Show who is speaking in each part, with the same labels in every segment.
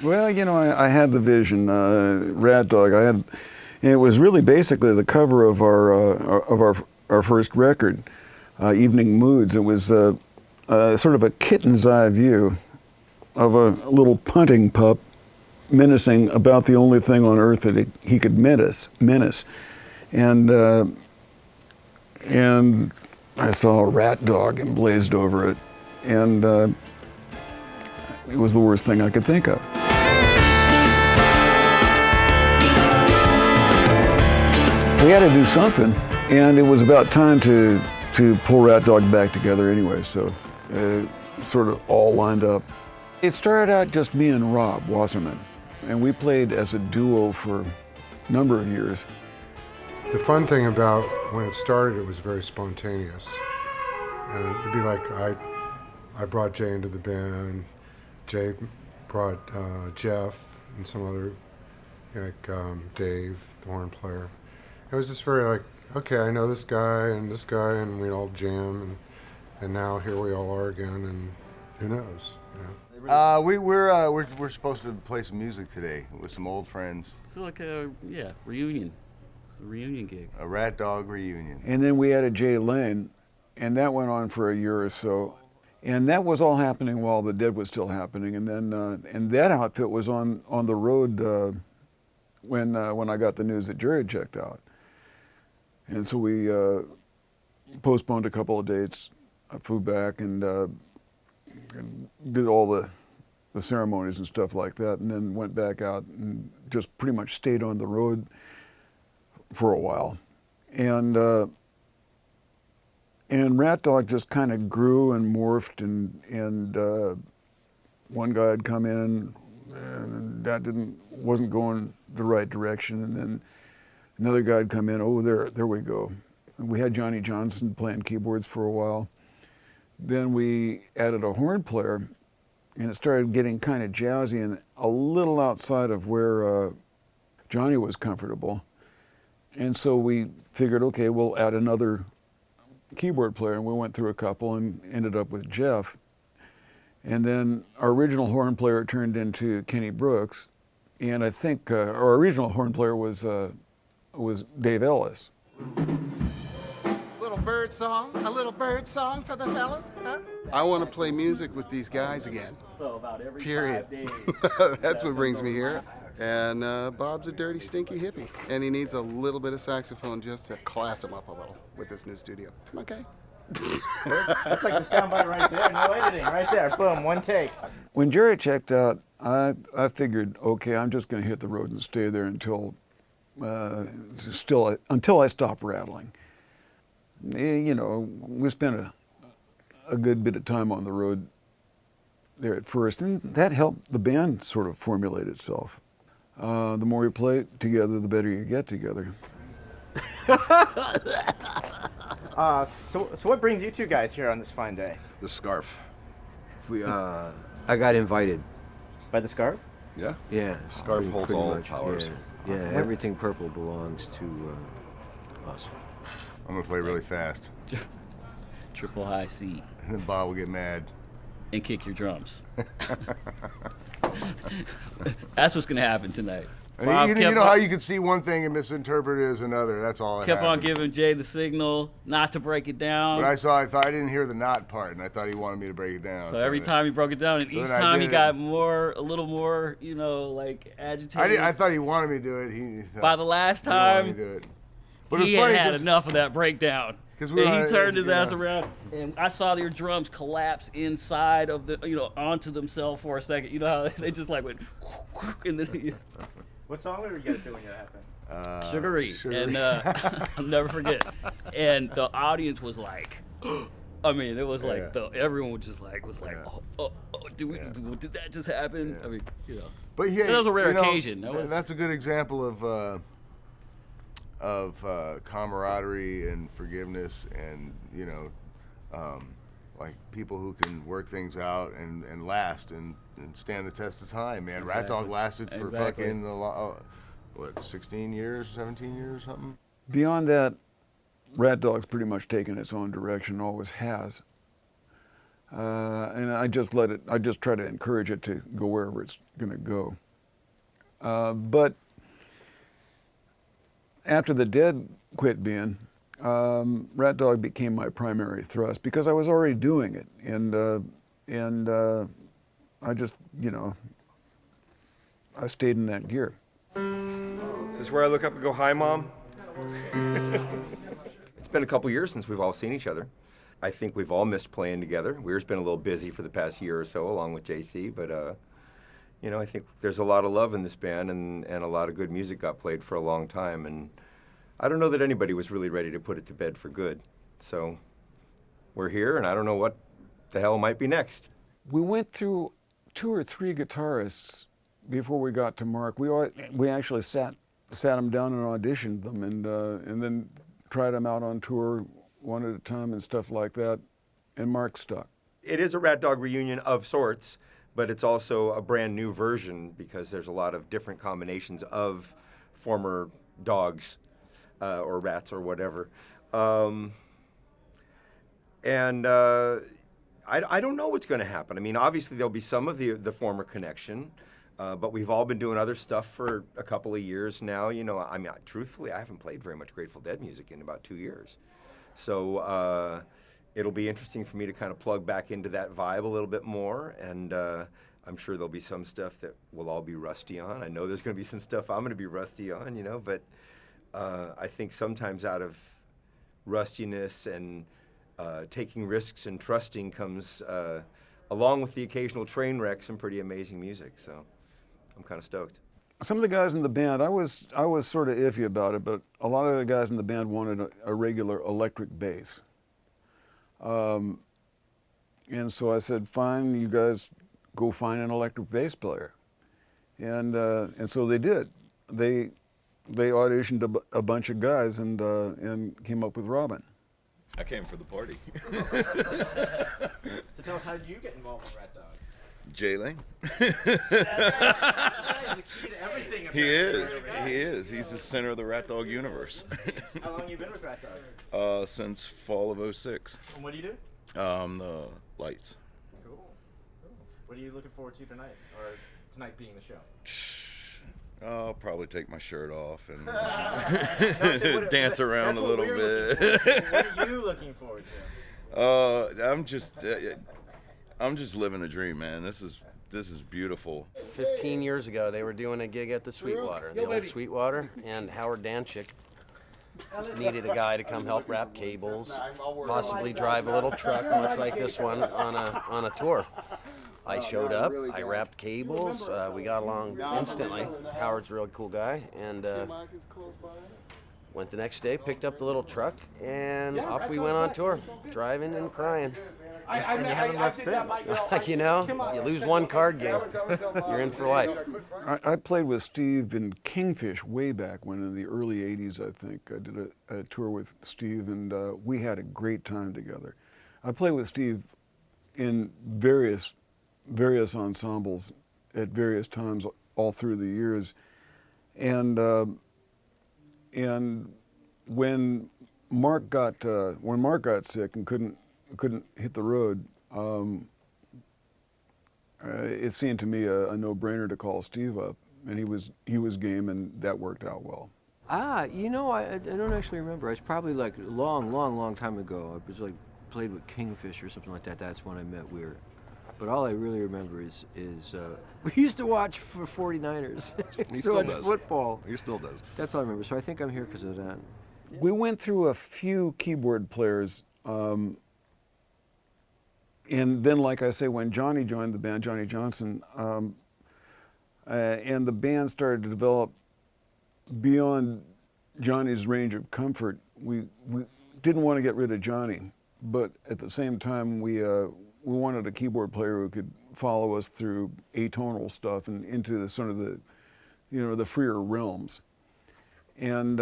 Speaker 1: Well, you know, I had the vision, RatDog. And it was really basically the cover of our first record, Evening Moods. It was sort of a kitten's eye view of a little punting pup menacing about the only thing on earth that he could menace. And I saw a rat dog emblazed over it, and it was the worst thing I could think of. We had to do something, and it was about time to pull RatDog back together anyway, so sort of all lined up. It started out just me and Rob Wasserman, and we played as a duo for a number of years.
Speaker 2: The fun thing about when it started, it was very spontaneous. And it'd be like I brought Jay into the band, Jay brought Jeff and some other, like Dave, the horn player. It was just very like, okay, I know this guy, and we'd all jam, and now here we all are again, and who knows? You know?
Speaker 3: We're supposed to play some music today with some old friends.
Speaker 4: It's like a reunion. It's a reunion gig.
Speaker 3: A RatDog reunion.
Speaker 1: And then we added Jay Lane, and that went on for a year or so. And that was all happening while The Dead was still happening. And then and that outfit was on the road when I got the news that Jerry had checked out. And so we postponed a couple of dates. I flew back and did all the ceremonies and stuff like that, and then went back out and just pretty much stayed on the road for a while. And RatDog just kind of grew and morphed, and one guy had come in, and that wasn't going the right direction, and then another guy had come in. Oh, there we go. And we had Johnny Johnson playing keyboards for a while. Then we added a horn player, and it started getting kind of jazzy and a little outside of where Johnny was comfortable. And so we figured, okay, we'll add another keyboard player, and we went through a couple and ended up with Jeff. And then our original horn player turned into Kenny Brooks, and I think our original horn player was Dave Ellis.
Speaker 5: A little bird song for the fellas, huh?
Speaker 3: I want to play music with these guys again.
Speaker 4: So about every
Speaker 3: Period.
Speaker 4: 5 days.
Speaker 3: That's what brings me here. And Bob's a dirty, stinky hippie, and he needs a little bit of saxophone just to class him up a little with this new studio. Okay.
Speaker 6: That's like the soundbite right there. No editing, right there. Boom, one take.
Speaker 1: When Jerry checked out, I figured, okay, I'm just going to hit the road and stay there until I stop rattling. You know, we spent a good bit of time on the road there at first, and that helped the band sort of formulate itself. The more you play together, the better you get together.
Speaker 6: So what brings you two guys here on this fine day?
Speaker 3: The scarf.
Speaker 7: I got invited.
Speaker 6: By the scarf?
Speaker 3: Yeah?
Speaker 7: Yeah.
Speaker 3: Scarf holds
Speaker 7: pretty
Speaker 3: all
Speaker 7: much,
Speaker 3: powers.
Speaker 7: Yeah, everything purple belongs to us.
Speaker 3: I'm going to play really fast.
Speaker 4: Triple high C.
Speaker 3: And then Bob will get mad.
Speaker 4: And kick your drums. That's what's gonna happen tonight.
Speaker 3: You know how you can see one thing and misinterpret it as another. That's all.
Speaker 4: Kept on giving Jay the signal not to break it down.
Speaker 3: But I thought I didn't hear the not part, and I thought he wanted me to break it down.
Speaker 4: So every time he broke it down, and each time he got a little more, like agitated.
Speaker 3: I thought he wanted me to do it.
Speaker 4: By the last time, he had enough of that breakdown. And he turned his ass around, and I saw your drums collapse inside of onto themselves for a second. You know how they just like went, and then.
Speaker 6: What song were you guys doing when that happened?
Speaker 4: Sugary. And I'll never forget. And the audience was like, I mean, it was like everyone was just like, did that just happen? Yeah. I mean,
Speaker 3: But yeah,
Speaker 4: that was a rare occasion.
Speaker 3: That's a good example of camaraderie and forgiveness, and like people who can work things out and last and stand the test of time, man. Exactly. RatDog lasted for fucking 16 years, 17 years, something.
Speaker 1: Beyond that, RatDog's pretty much taken its own direction, always has. and I just let it. I just try to encourage it to go wherever it's going to go. But after the Dead quit being, RatDog became my primary thrust because I was already doing it, and I just, you know, I stayed in that gear.
Speaker 8: Is this where I look up and go, "Hi, Mom"? It's been a couple years since we've all seen each other. I think we've all missed playing together. Weir's been a little busy for the past year or so, along with JC, but you know, I think there's a lot of love in this band, and a lot of good music got played for a long time, and I don't know that anybody was really ready to put it to bed for good. So we're here, and I don't know what the hell might be next.
Speaker 1: We went through 2 or 3 guitarists before we got to Mark. We actually sat them down and auditioned them, and then tried them out on tour one at a time and stuff like that, and Mark stuck.
Speaker 8: It is a RatDog reunion of sorts, but it's also a brand new version because there's a lot of different combinations of former dogs or rats or whatever. I don't know what's going to happen. I mean, obviously there'll be some of the former connection, but we've all been doing other stuff for a couple of years now. You know, I mean, truthfully, I haven't played very much Grateful Dead music in about 2 years. So it'll be interesting for me to kind of plug back into that vibe a little bit more, and I'm sure there'll be some stuff that we'll all be rusty on. I know there's going to be some stuff I'm going to be rusty on, you know, but I think sometimes out of rustiness and taking risks and trusting comes, along with the occasional train wreck, some pretty amazing music. So I'm kind of stoked.
Speaker 1: Some of the guys in the band, I was sort of iffy about it, but a lot of the guys in the band wanted a regular electric bass. And so I said, fine, you guys go find an electric bass player. And so they did. They auditioned a bunch of guys and came up with Robin.
Speaker 9: I came for the party.
Speaker 6: So tell us, how did you get involved with RatDog?
Speaker 9: Jailing.
Speaker 6: That's the key to everything.
Speaker 9: He is. He is. He's the center of the RatDog universe.
Speaker 6: How long have you been with RatDog?
Speaker 9: Since fall of '06.
Speaker 6: And what do you do?
Speaker 9: The lights.
Speaker 6: Cool. What are you looking forward to tonight, or tonight being the show?
Speaker 9: I'll probably take my shirt off and
Speaker 6: No,
Speaker 9: dance around a little bit.
Speaker 6: What are you looking forward to?
Speaker 9: I'm just living a dream, man. This is beautiful.
Speaker 7: 15 years ago, they were doing a gig at the Sweetwater, the old Sweetwater, and Howard Danchick needed a guy to come help wrap cables, possibly drive a little truck, much like this one, on a tour. I showed up, I wrapped cables, we got along instantly. Howard's a really cool guy, and went the next day, picked up the little truck, and off we went on tour, driving and crying.
Speaker 6: And you haven't left since.
Speaker 7: You know, you lose one card game, you're in for life.
Speaker 1: I played with Steve in Kingfish way back when, in the early 80s, I think. I did a tour with Steve, and we had a great time together. I played with Steve in various ensembles at various times all through the years. And when Mark got sick and couldn't hit the road, it seemed to me a no-brainer to call Steve up, and he was game, and that worked out well.
Speaker 7: You know, I don't actually remember. It's probably like a long time ago. I was like played with Kingfish or something like that. That's when I met Weir. But all I really remember is we used to watch for 49ers.
Speaker 9: He still does.
Speaker 7: Football.
Speaker 9: He still does.
Speaker 7: That's all I remember. So I think I'm here because of that.
Speaker 1: We went through a few keyboard players, and then, like I say, when Johnny joined the band, Johnny Johnson, and the band started to develop beyond Johnny's range of comfort, we didn't want to get rid of Johnny, but at the same time, we wanted a keyboard player who could follow us through atonal stuff and into the sort of the freer realms. And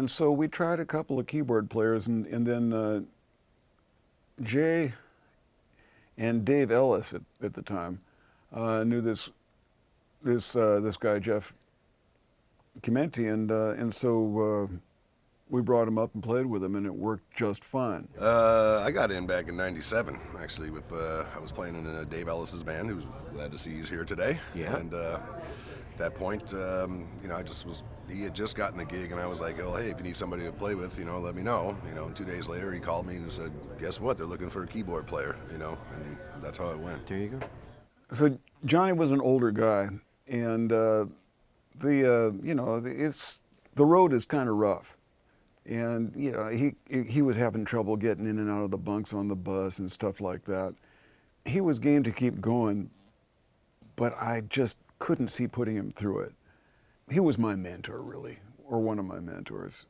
Speaker 1: so we tried a couple of keyboard players, and then Jay and Dave Ellis at the time knew this guy Jeff Chimenti, and so we brought him up and played with him, and it worked just fine.
Speaker 10: I got in back in '97, actually. With I was playing in Dave Ellis's band, who's glad to see he's here today.
Speaker 8: Yeah.
Speaker 10: And at that point, he had just gotten the gig, and I was like, "Oh, hey, if you need somebody to play with, let me know." And 2 days later, he called me and said, "Guess what? They're looking for a keyboard player." And that's how it went.
Speaker 8: There you go.
Speaker 1: So Johnny was an older guy, and the road is kind of rough. And he was having trouble getting in and out of the bunks on the bus and stuff like that. He was game to keep going, but I just couldn't see putting him through it. He was my mentor, really, or one of my mentors.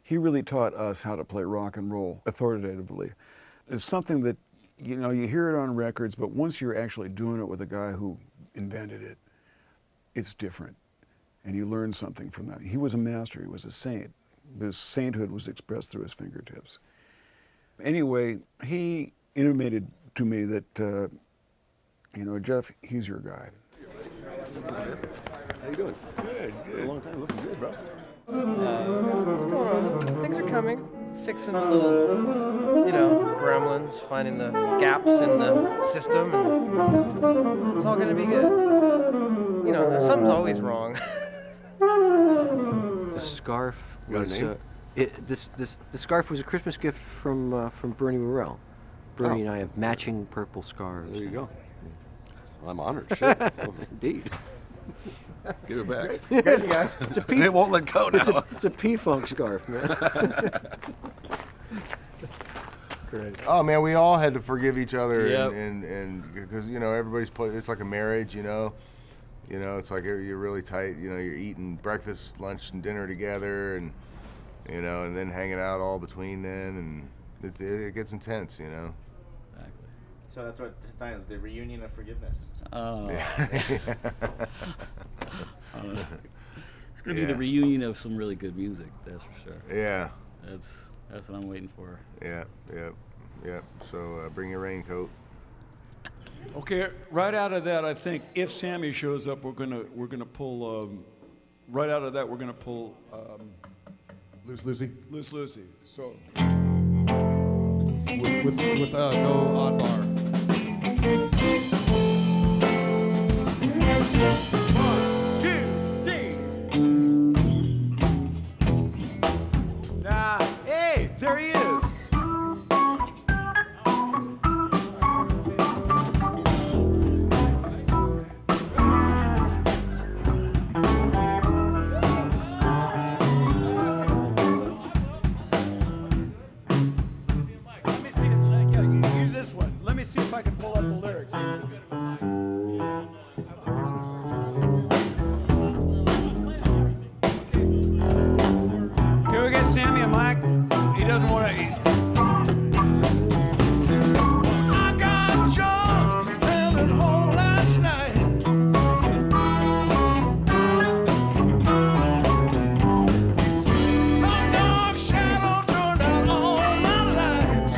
Speaker 1: He really taught us how to play rock and roll authoritatively. It's something that, you hear it on records, but once you're actually doing it with a guy who invented it, it's different. And you learn something from that. He was a master, he was a saint. His sainthood was expressed through his fingertips. Anyway, he intimated to me that, Jeff, he's your guy.
Speaker 10: How you doing? Good. A long time. Looking good, bro.
Speaker 11: What's going on? Things are coming. Fixing a little, gremlins, finding the gaps in the system, and it's all gonna be good. Something's always wrong.
Speaker 12: The scarf
Speaker 10: Got a
Speaker 12: was
Speaker 10: name?
Speaker 12: the scarf was a Christmas gift from Bernie Morrell. Bernie and I have matching purple scarves.
Speaker 10: There you go. Well, I'm honored. Shit.
Speaker 12: Indeed.
Speaker 10: Give it back.
Speaker 12: Good, you guys. It's a P.
Speaker 10: It won't let go now.
Speaker 12: It's a P-Funk scarf, man.
Speaker 3: Great. Oh man, we all had to forgive each other,
Speaker 4: Yep.
Speaker 3: and because everybody's it's like a marriage, it's like you're really tight, you're eating breakfast, lunch, and dinner together, and and then hanging out all between then, and it gets intense,
Speaker 4: Exactly.
Speaker 6: So that's what tonight, the reunion of forgiveness.
Speaker 4: Oh. It's gonna be the reunion of some really good music, that's for sure.
Speaker 3: Yeah.
Speaker 4: That's what I'm waiting for.
Speaker 3: Yeah. So bring your raincoat.
Speaker 1: Okay, right out of that, I think if Sammy shows up, we're gonna pull. Right out of that, we're gonna pull.
Speaker 2: Loose Lucy.
Speaker 1: Loose Lucy. So.
Speaker 2: With no odd bar.
Speaker 1: Hey, there he is. Let me see it. Yeah, use this one. Let me see if I can pull up the lyrics. Can we get Sammy a mic? He doesn't want to eat. I got drunk at home last night. My dark shadow turned out all my lights.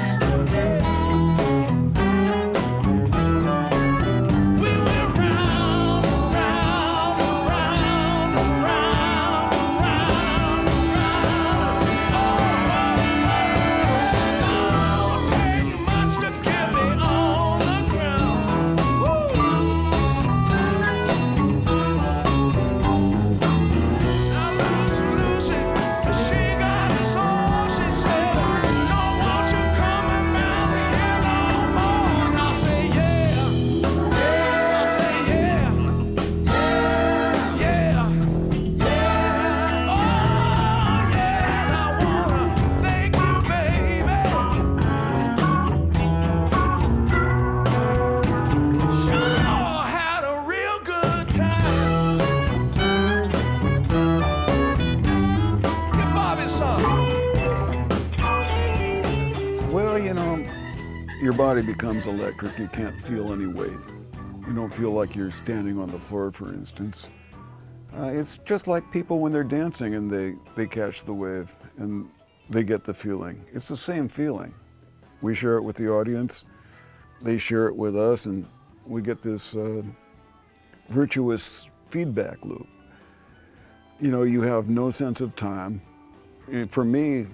Speaker 1: We went round, round, round, round, round, Don't take much to get me on the ground. Now Lucy, she got soul. She said, "Don't want you coming round here no more." And I say, yeah. I say, yeah. Yeah. Oh, yeah. And I wanna thank you, baby. Sure had a real good time. Give Bobby some. Well, your body becomes electric. You can't feel any weight. You don't feel like you're standing on the floor, for instance. It's just like people when they're dancing and they catch the wave and they get the feeling. It's the same feeling. We share it with the audience. They share it with us, and we get this virtuous feedback loop. You have no sense of time. for me,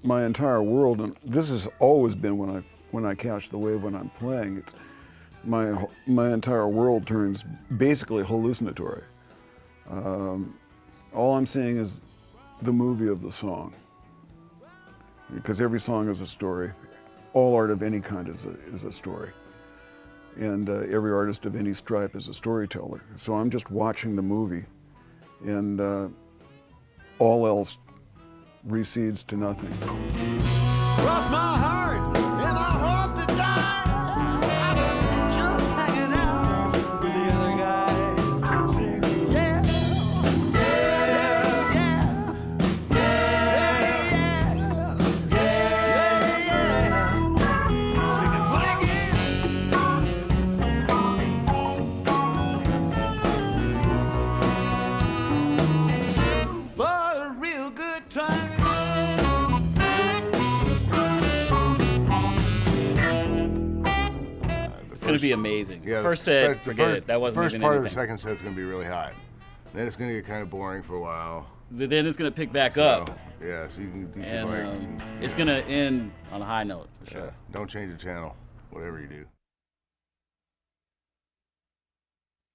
Speaker 1: my entire world, and this has always been when I catch the wave when I'm playing, it's my entire world turns basically hallucinatory. All I'm seeing is the movie of the song, because every song is a story. All art of any kind is a story, and every artist of any stripe is a storyteller. So I'm just watching the movie, and all else recedes to nothing.
Speaker 5: Cross my heart, and I hope to die. I was just hanging out with the other guys, singing, yeah, yeah, yeah, yeah, yeah, yeah, yeah, singing Blackie. For a real good time.
Speaker 4: It's going to be amazing.
Speaker 3: Yeah,
Speaker 4: first set, forget it. That wasn't
Speaker 3: first
Speaker 4: even
Speaker 3: part
Speaker 4: anything.
Speaker 3: of the second set's going to be really hot. Then it's going to get kind of boring for a while.
Speaker 4: Then it's going to pick back up.
Speaker 3: Yeah, so you can
Speaker 4: And it's going to end on a high note, for sure.
Speaker 3: Don't change the channel, whatever you do.